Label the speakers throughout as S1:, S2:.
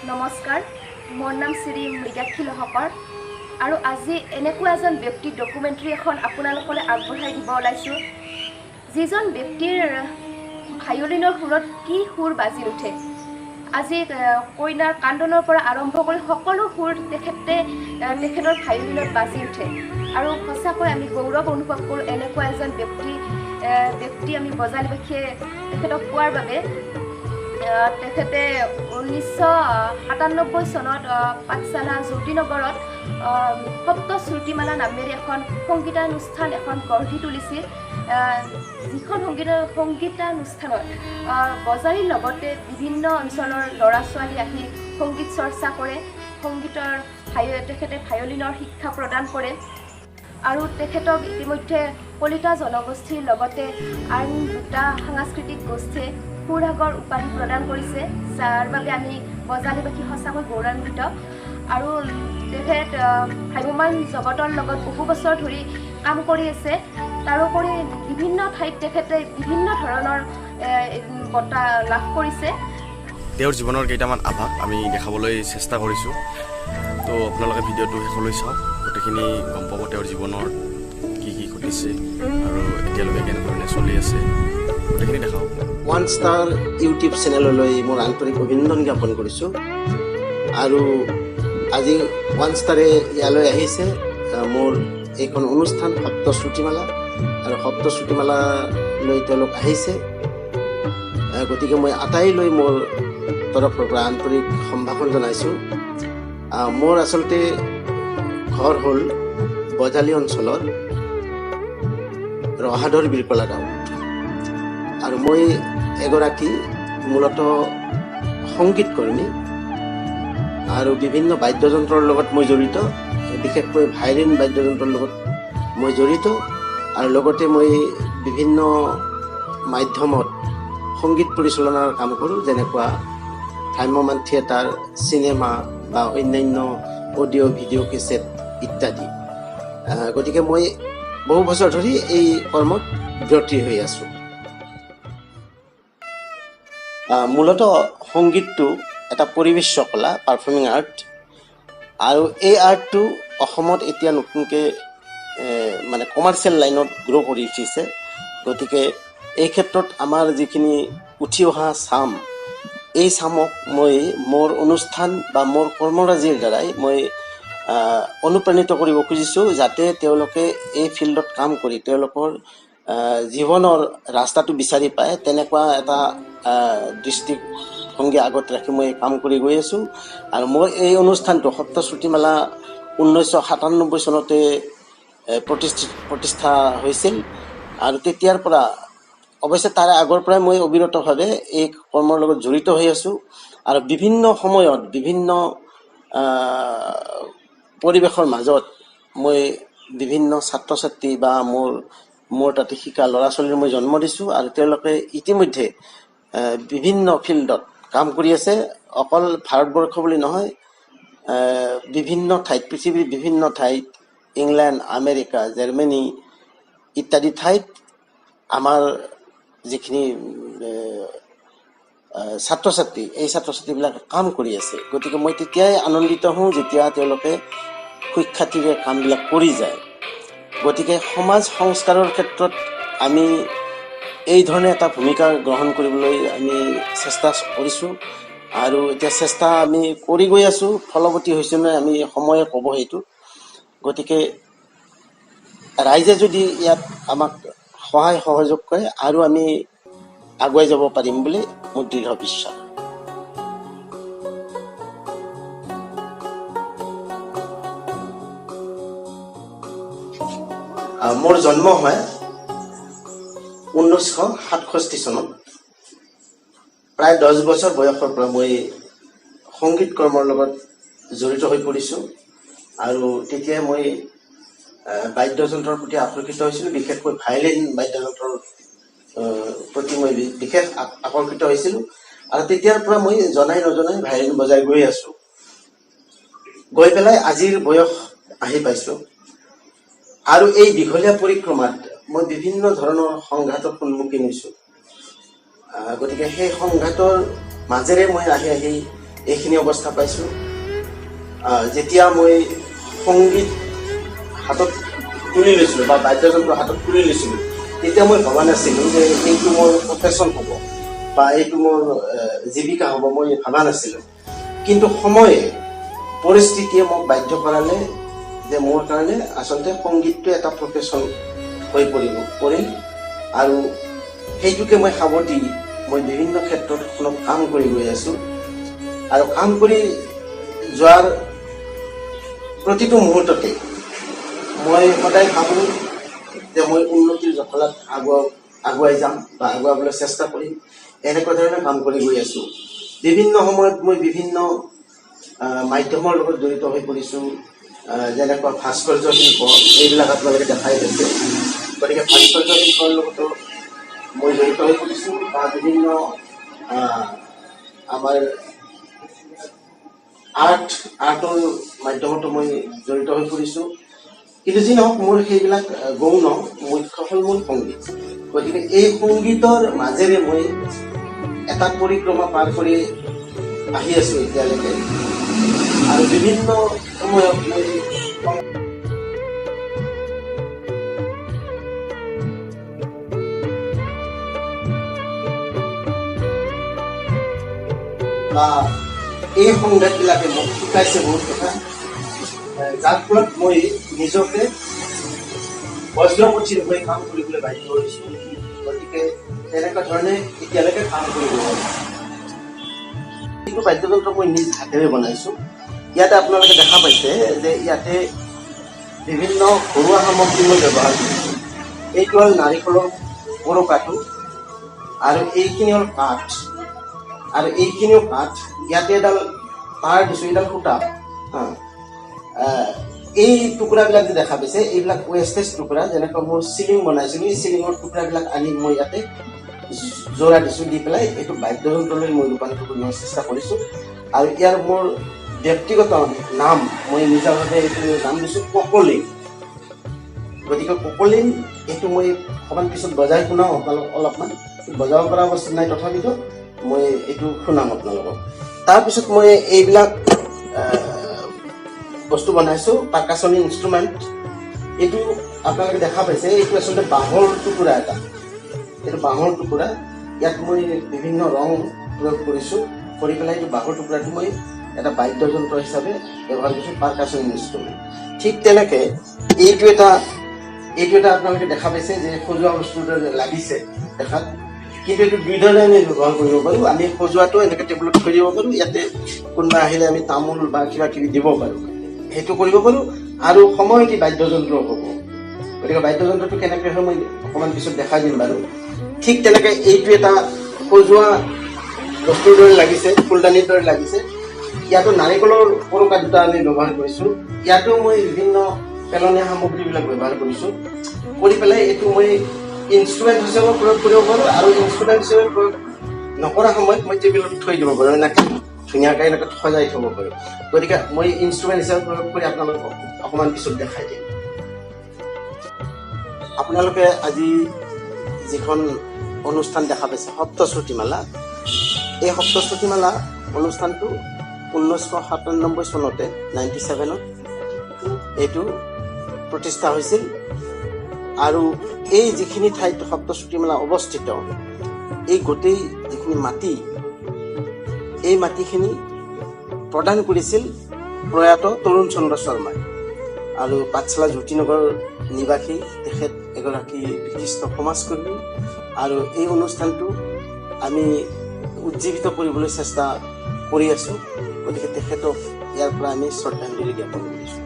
S1: নমস্কাৰ, মোৰ নাম শ্ৰী মৃগাক্ষী লহকৰ আৰু আজি এনেকুৱা এজন ব্যক্তিৰ ডকুমেণ্টাৰী এখন আপোনালোকলৈ আগবঢ়াই দিব ওলাইছোঁ, যিজন ব্যক্তিৰ ভায়লিনৰ সুৰত কি সুৰ বাজি উঠে। আজি কইনাৰ কান্দনৰ পৰা আৰম্ভ কৰি সকলো সুৰ তেখেতৰ ভায়লিনত বাজি উঠে আৰু সঁচাকৈ আমি গৌৰৱ অনুভৱ কৰোঁ এনেকুৱা এজন ব্যক্তি আমি বজালী বাসীয়ে তেখেতক পোৱাৰ বাবে। তেখেতে 1997 চনত পাঠশালা জ্যোতিনগৰত সপ্তশ্ৰুতিমালা নামেৰে এখন সংগীতানুষ্ঠান গঢ়ি তুলিছিল। যিখন সংগীতানুষ্ঠানত বজাৰীৰ লগতে বিভিন্ন অঞ্চলৰ ল'ৰা ছোৱালী আহি সংগীত চৰ্চা কৰে, তেখেতে ভায়লিনৰ শিক্ষা প্ৰদান কৰে আৰু তেখেতক ইতিমধ্যে কলিতা জনগোষ্ঠীৰ লগতে আন দুটা সাংস্কৃতিক গোষ্ঠীয়ে সুৰাগৰ উপাধি প্ৰদান কৰিছে, যাৰ বাবে আমি বজালীবাসী সঁচাকৈ গৌৰৱান্বিত। আৰু তেখেত ভ্ৰাম্যমান জগতৰ লগত বহু বছৰ ধৰি কাম কৰি আছে। তাৰোপৰি বিভিন্ন ঠাইত তেখেতে বিভিন্ন ধৰণৰ বঁটা লাভ কৰিছে।
S2: তেওঁৰ জীৱনৰ কেইটামান আভাস আমি দেখাবলৈ চেষ্টা কৰিছোঁ, তো আপোনালোকে ভিডিঅ'টো শেষলৈ চাওক, গোটেইখিনি গম পাব তেওঁৰ জীৱনৰ কি কি ঘটিছে আৰু এতিয়ালৈকে কেনেধৰণে চলি আছে, গোটেইখিনি দেখাওক।
S3: ওৱান ষ্টাৰ ইউটিউব চেনেললৈ মোৰ আন্তৰিক অভিনন্দন জ্ঞাপন কৰিছোঁ। আৰু আজি ওৱান ষ্টাৰে ইয়ালৈ আহিছে মোৰ এইখন অনুষ্ঠান সপ্তশ্ৰুতিমালা, আৰু সপ্তশ্ৰুতিমালালৈ তেওঁলোক আহিছে। গতিকে মই আটাইলৈ মোৰ তৰফৰ পৰা আন্তৰিক সম্ভাষণ জনাইছোঁ। মোৰ আচলতে ঘৰ হ'ল বজালী অঞ্চলৰ ৰহাদৰ বিৰকলা গাঁও, আৰু মই এগৰাকী মূলতঃ সংগীতকৰ্মী আৰু বিভিন্ন বাদ্যযন্ত্ৰৰ লগত মই জড়িত, বিশেষকৈ ভায়লিন বাদ্যযন্ত্ৰৰ লগত মই জড়িত। আৰু লগতে মই বিভিন্ন মাধ্যমত সংগীত পৰিচালনাৰ কাম কৰোঁ, যেনেকুৱা ভ্ৰাম্যমান থিয়েটাৰ, চিনেমা বা অন্যান্য অডিঅ' ভিডিঅ' কেছেট ইত্যাদি। গতিকে মই বহু বছৰ ধৰি এই কৰ্মত ব্ৰতী হৈ আছোঁ। মূলতঃ সংগীতটো এটা পৰিৱেশ্য কলা, পাৰফৰ্মিং আৰ্ট, আৰু এই আৰ্টটো অসমত এতিয়া নতুনকৈ মানে কমাৰ্চিয়েল লাইনত গ্ৰ' কৰি উঠিছে। গতিকে এই ক্ষেত্ৰত আমাৰ যিখিনি উঠি অহা চাম, এই চামক মই মোৰ অনুষ্ঠান বা মোৰ কৰ্মৰাজিৰ দ্বাৰাই মই অনুপ্ৰাণিত কৰিব খুজিছোঁ, যাতে তেওঁলোকে এই ফিল্ডত কাম কৰি তেওঁলোকৰ জীৱনৰ ৰাস্তাটো বিচাৰি পায়, তেনেকুৱা এটা দৃষ্টিভংগী আগত ৰাখি মই কাম কৰি গৈ আছোঁ। আৰু মোৰ এই অনুষ্ঠানটো সপ্তশ্ৰুতিমালা 1997 চনতে প্ৰতিষ্ঠা হৈছিল, আৰু তেতিয়াৰ পৰা অৱশ্যে তাৰে আগৰ পৰাই মই অবিৰতভাৱে এই কৰ্মৰ লগত জড়িত হৈ আছোঁ। আৰু বিভিন্ন সময়ত বিভিন্ন পৰিৱেশৰ মাজত মই বিভিন্ন ছাত্ৰ ছাত্ৰী বা মোৰ তাতে শিকা ল'ৰা ছোৱালীৰ মই জন্ম দিছোঁ, আৰু তেওঁলোকে ইতিমধ্যে বিভিন্ন ফিল্ডত কাম কৰি আছে। অকল ভাৰতবৰ্ষ বুলি নহয়, বিভিন্ন ঠাইত, পৃথিৱীৰ বিভিন্ন ঠাইত, ইংলেণ্ড, আমেৰিকা, জাৰ্মানী ইত্যাদি ঠাইত আমাৰ যিখিনি ছাত্ৰ ছাত্ৰী, এই ছাত্ৰ ছাত্ৰীবিলাকে কাম কৰি আছে। গতিকে মই তেতিয়াই আনন্দিত হওঁ যেতিয়া তেওঁলোকে সুখ্যাতিৰে কামবিলাক কৰি যায়। গতিকে সমাজ সংস্কাৰৰ ক্ষেত্ৰত আমি এই ধৰণে এটা ভূমিকা গ্ৰহণ কৰিবলৈ আমি চেষ্টা কৰিছোঁ, আৰু এতিয়া চেষ্টা আমি কৰি গৈ আছোঁ। ফলৱতী হৈছে নে আমি সময়ে ক'ব সেইটো। গতিকে ৰাইজে যদি ইয়াত আমাক সহায় সহযোগ কৰে আৰু আমি আগুৱাই যাব পাৰিম বুলি মোৰ দৃঢ় বিশ্বাস। মোৰ জন্ম হয় 1967 চনত। প্ৰায় 10 বছৰ বয়সৰ পৰা মই সংগীত কৰ্মৰ লগত জড়িত হৈ পৰিছোঁ, আৰু তেতিয়াই মই বাদ্যযন্ত্ৰৰ প্ৰতি আকৰ্ষিত হৈছিলোঁ, বিশেষকৈ ভায়লিন বাদ্যযন্ত্ৰৰ প্ৰতি মই বিশেষ আকৰ্ষিত হৈছিলোঁ। আৰু তেতিয়াৰ পৰা মই জনাই নজনাই ভায়লিন বজাই গৈ আছোঁ, গৈ পেলাই আজিৰ বয়স আহি পাইছোঁ। আৰু এই দীঘলীয়া পৰিক্ৰমাত মই বিভিন্ন ধৰণৰ সংঘাতৰ সন্মুখীন হৈছোঁ। গতিকে সেই সংঘাতৰ মাজেৰে মই আহি এইখিনি অৱস্থা পাইছোঁ। যেতিয়া মই সংগীত হাতত তুলি লৈছিলোঁ বা বাদ্যযন্ত্ৰ হাতত তুলি লৈছিলোঁ, তেতিয়া মই ভবা নাছিলোঁ যে এইটো মোৰ প্ৰফেশ্যন হ'ব বা এইটো মোৰ জীৱিকা হ'ব, মই ভবা নাছিলোঁ। কিন্তু সময়ে পৰিস্থিতিয়ে মোক বাধ্য কৰালে যে মোৰ কাৰণে আচলতে সংগীতটো এটা প্ৰফেশ্যন হৈ পৰিল আৰু সেইটোকে মই সাৱটি মই বিভিন্ন ক্ষেত্ৰত কাম কৰি গৈ আছোঁ। আৰু কাম কৰি যোৱাৰ প্ৰতিটো মুহূৰ্ততে মই সদায় ভাবোঁ যে মই উন্নতিৰ জখলাত আগুৱাই যাম বা আগুৱাবলৈ চেষ্টা কৰিম। এনেকুৱা ধৰণে কাম কৰি গৈ আছোঁ। বিভিন্ন সময়ত মই বিভিন্ন মাধ্যমৰ লগত জড়িত হৈ পৰিছোঁ, যেনেকুৱা ভাস্কৰ্য শিল্প, এইবিলাক আপোনালোকে দেখাই পাইছে। গতিকে ভাস্কৰ্য শিল্পৰ লগতো মই জড়িত হৈ পৰিছোঁ বা বিভিন্ন আমাৰ আৰ্টৰ মাধ্যমতো মই জড়িত হৈ পৰিছোঁ। কিন্তু যি নহওক মোৰ সেইবিলাক গৌণ, মুখ্য হ'ল মোৰ সংগীত। গতিকে এই সংগীতৰ মাজেৰে মই এটা পৰিক্ৰমা পাৰ কৰি আহি আছোঁ এতিয়ালৈকে। আৰু বিভিন্ন সময়ত মই এই সংগীতবিলাকে মোক শিকাইছে বহুত কথা, যাৰ ফলত মই নিজকে বজ্ৰপুঠিৰ হৈ কাম কৰিবলৈ বাধ্য হৈছোঁ। গতিকে তেনেকুৱা ধৰণে এতিয়ালৈকে কাম কৰিব পাৰিছোঁ। এইটো বাদ্যযন্ত্ৰ মই নিজ হাতেৰে বনাইছোঁ। ইয়াতে আপোনালোকে দেখা পাইছে যে ইয়াতে বিভিন্ন ঘৰুৱা সামগ্ৰী মই ব্যৱহাৰ কৰিছোঁ। এইটো হ'ল নাৰিকলৰ পৰকাটো আৰু এইখিনি হ'ল কাঠ আৰু এইখিনিও কাঠ। ইয়াতে এডাল তাঁৰ দিছোঁ, এডাল সূতা। এই টুকুৰাবিলাক যে দেখা পাইছে, এইবিলাক ৱেষ্টেজ টুকুৰা। যেনেকৈ মোৰ চিলিং বনাইছিলোঁ, এই চিলিঙৰ টুকুৰাবিলাক আনি মই ইয়াতে জোৰা দিছোঁ, দি পেলাই এইটো বাদ্যযন্ত্ৰলৈ মই ৰূপান্তৰিত কৰিব চেষ্টা কৰিছোঁ। আৰু ইয়াৰ মোৰ ব্যক্তিগত নাম মই নিজাভাৱে এইটো নাম দিছোঁ ককলিং। গতিকে ককলিং এইটো মই অকণমান পিছত বজাই শুনাওঁ অলপমান, বজাব পৰা অৱস্থাত নাই, তথাপিতো মই এইটো শুনাম আপোনালোকক। তাৰপিছত মই এইবিলাক বস্তু বনাইছোঁ, পাৰ্কাছনী ইনষ্ট্ৰুমেণ্ট। এইটো আপোনালোকে দেখা পাইছে, এইটো আচলতে বাঁহৰ টুকুৰা এটা। এইটো বাঁহৰ টুকুৰা, ইয়াত মই বিভিন্ন ৰং প্ৰয়োগ কৰিছোঁ, কৰি পেলাই এইটো বাঁহৰ টুকুৰাটো মই এটা বাদ্যযন্ত্ৰ হিচাপে ব্যৱহাৰ কৰিছোঁ, পাৰ্কাছনী ইনষ্ট্ৰুমেণ্ট। ঠিক তেনেকৈ এইটো এটা আপোনালোকে দেখা পাইছে যে সজোৱা বস্তুৰ দৰে লাগিছে দেখাত, কিন্তু এইটো দুই ধৰণে আমি ব্যৱহাৰ কৰিব পাৰোঁ। আমি সজোৱাটো এনেকৈ টেবুলত থৈ দিব পাৰোঁ, ইয়াতে কোনোবা আহিলে আমি তামোল বা কিবা কিবি দিব পাৰোঁ, সেইটো কৰিব পাৰোঁ। আৰু সময়টি বাদ্যযন্ত্ৰ হ'ব। গতিকে বাদ্যযন্ত্ৰটো কেনেকৈ হয় মই অকণমান পিছত দেখাই দিম বাৰু। ঠিক তেনেকৈ এইটো এটা সজোৱা বস্তুৰ দৰে লাগিছে, ফুলদানিৰ দৰে লাগিছে। ইয়াতো নাৰিকলৰ পৰকা দুটা আমি ব্যৱহাৰ কৰিছোঁ। ইয়াতো মই বিভিন্ন পেলনীয়া সামগ্ৰীবিলাক ব্যৱহাৰ কৰিছোঁ, কৰি পেলাই এইটো মই ইনষ্ট্ৰুমেণ্ট হিচাপে প্ৰয়োগ কৰিব পাৰোঁ। আৰু ইনষ্ট্ৰুমেণ্ট হিচাপে প্ৰয়োগ নকৰা সময়ত মই টেবুলত থৈ দিব পাৰোঁ, এনেকৈ ধুনীয়াকৈ এনেকৈ সজাই থ'ব পাৰোঁ। গতিকে মই ইনষ্ট্ৰুমেণ্ট হিচাপে প্ৰয়োগ কৰি আপোনালোকক অকণমান পিছত দেখাই দিম। আপোনালোকে আজি যিখন অনুষ্ঠান দেখা পাইছে সপ্তশ্ৰুতিমালা, এই সপ্তশ্ৰুতিমালা অনুষ্ঠানটো 1997 চনতে 97ত এইটো প্ৰতিষ্ঠা হৈছিল। আৰু এই যিখিনি ঠাইত সপ্তশ্ৰুতিমালা অৱস্থিত, এই গোটেই যিখিনি মাটি, এই মাটিখিনি প্ৰদান কৰিছিল প্ৰয়াত তৰুণ চন্দ্ৰ শৰ্মাই। আৰু পাঠশালা জ্যোতিনগৰ নিবাসী তেখেত এগৰাকী বিশিষ্ট সমাজকৰ্মী। আৰু এই অনুষ্ঠানটো আমি উজ্জীৱিত কৰিবলৈ চেষ্টা কৰি আছোঁ। গতিকে তেখেতক ইয়াৰ পৰা আমি শ্ৰদ্ধাঞ্জলি জ্ঞাপন কৰিছোঁ।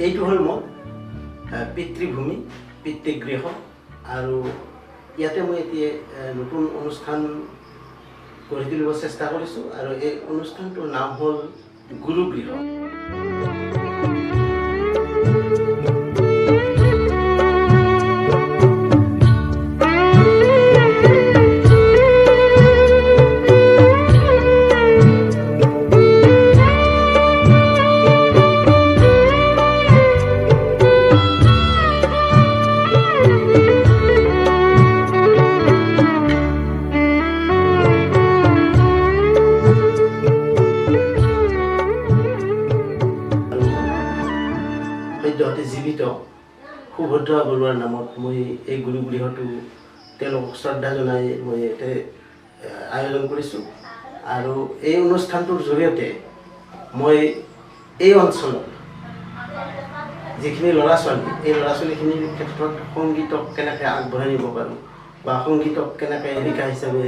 S3: এইটো হ'ল মোৰ পিতৃভূমি, পিতৃগৃহ। আৰু ইয়াতে মই এতিয়া নতুন অনুষ্ঠান গঢ়ি তুলিব চেষ্টা কৰিছোঁ। আৰু এই অনুষ্ঠানটোৰ নাম হ'ল গুৰুগৃহ। ভদ্ৰ বৰুৱাৰ নামত মই এই গুৰুগৃহটো তেওঁলোকক শ্ৰদ্ধা জনাই মই ইয়াতে আয়োজন কৰিছোঁ। আৰু এই অনুষ্ঠানটোৰ জৰিয়তে মই এই অঞ্চলত যিখিনি ল'ৰা ছোৱালী, এই ল'ৰা ছোৱালীখিনিৰ ক্ষেত্ৰত সংগীতক কেনেকৈ আগবঢ়াই নিব পাৰোঁ বা সংগীতক কেনেকৈ শিক্ষা হিচাপে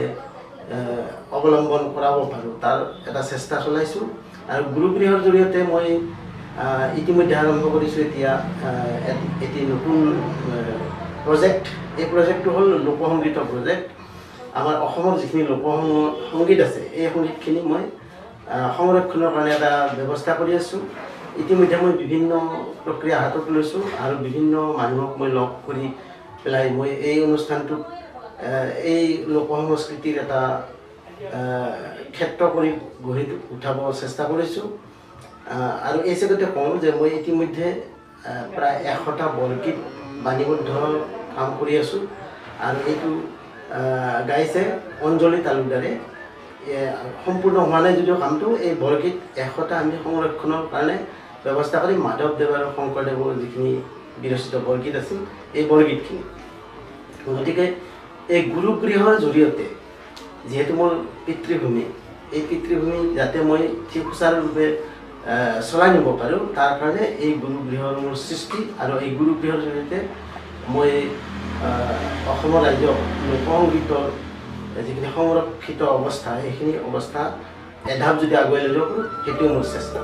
S3: অৱলম্বন কৰাব পাৰোঁ তাৰ এটা চেষ্টা চলাইছোঁ। আৰু গুৰুগৃহৰ জৰিয়তে মই ইতিমধ্যে আৰম্ভ কৰিছোঁ এতিয়া এটি নতুন প্ৰজেক্ট। এই প্ৰজেক্টটো হ'ল লোকসংগীতৰ প্ৰজেক্ট। আমাৰ অসমৰ যিখিনি লোকসংগীত আছে এই সংগীতখিনি মই সংৰক্ষণৰ কাৰণে এটা ব্যৱস্থা কৰি আছোঁ। ইতিমধ্যে মই বিভিন্ন প্ৰক্ৰিয়া হাতত লৈছোঁ আৰু বিভিন্ন মানুহক মই লগ কৰি পেলাই মই এই অনুষ্ঠানটোত এই লোকসংস্কৃতিৰ এটা ক্ষেত্ৰ কৰি গঢ়ি উঠাব চেষ্টা কৰিছোঁ। আৰু এই চেগতে কওঁ যে মই ইতিমধ্যে প্ৰায় 100টা বৰগীত বাণীবদ্ধ কাম কৰি আছোঁ। আৰু এইটো গাইছে অঞ্জলি তালুকদাৰে। সম্পূৰ্ণ হোৱা নাই যদিও কামটো, এই বৰগীত 100টা আমি সংৰক্ষণৰ কাৰণে ব্যৱস্থা কৰি মাধৱদেৱ আৰু শংকৰদেৱৰ যিখিনি বিৰচিত বৰগীত আছিল এই বৰগীতখিনি। গতিকে এই গুৰুগৃহৰ জৰিয়তে যিহেতু মোৰ পিতৃভূমি, এই পিতৃভূমি যাতে মই ঠিক সুচাৰুৰূপে চলাই নিব পাৰোঁ তাৰ কাৰণে এই গুৰুগৃহৰ মোৰ সৃষ্টি। আৰু এই গুৰুগৃহৰ জৰিয়তে মই অসমৰ ৰাজ্যক লোকসংগীতৰ যিখিনি সংৰক্ষিত অৱস্থা সেইখিনি অৱস্থা এধাপ যদি আগুৱাই লৈ যাব পাৰোঁ সেইটোৱে মোৰ চেষ্টা।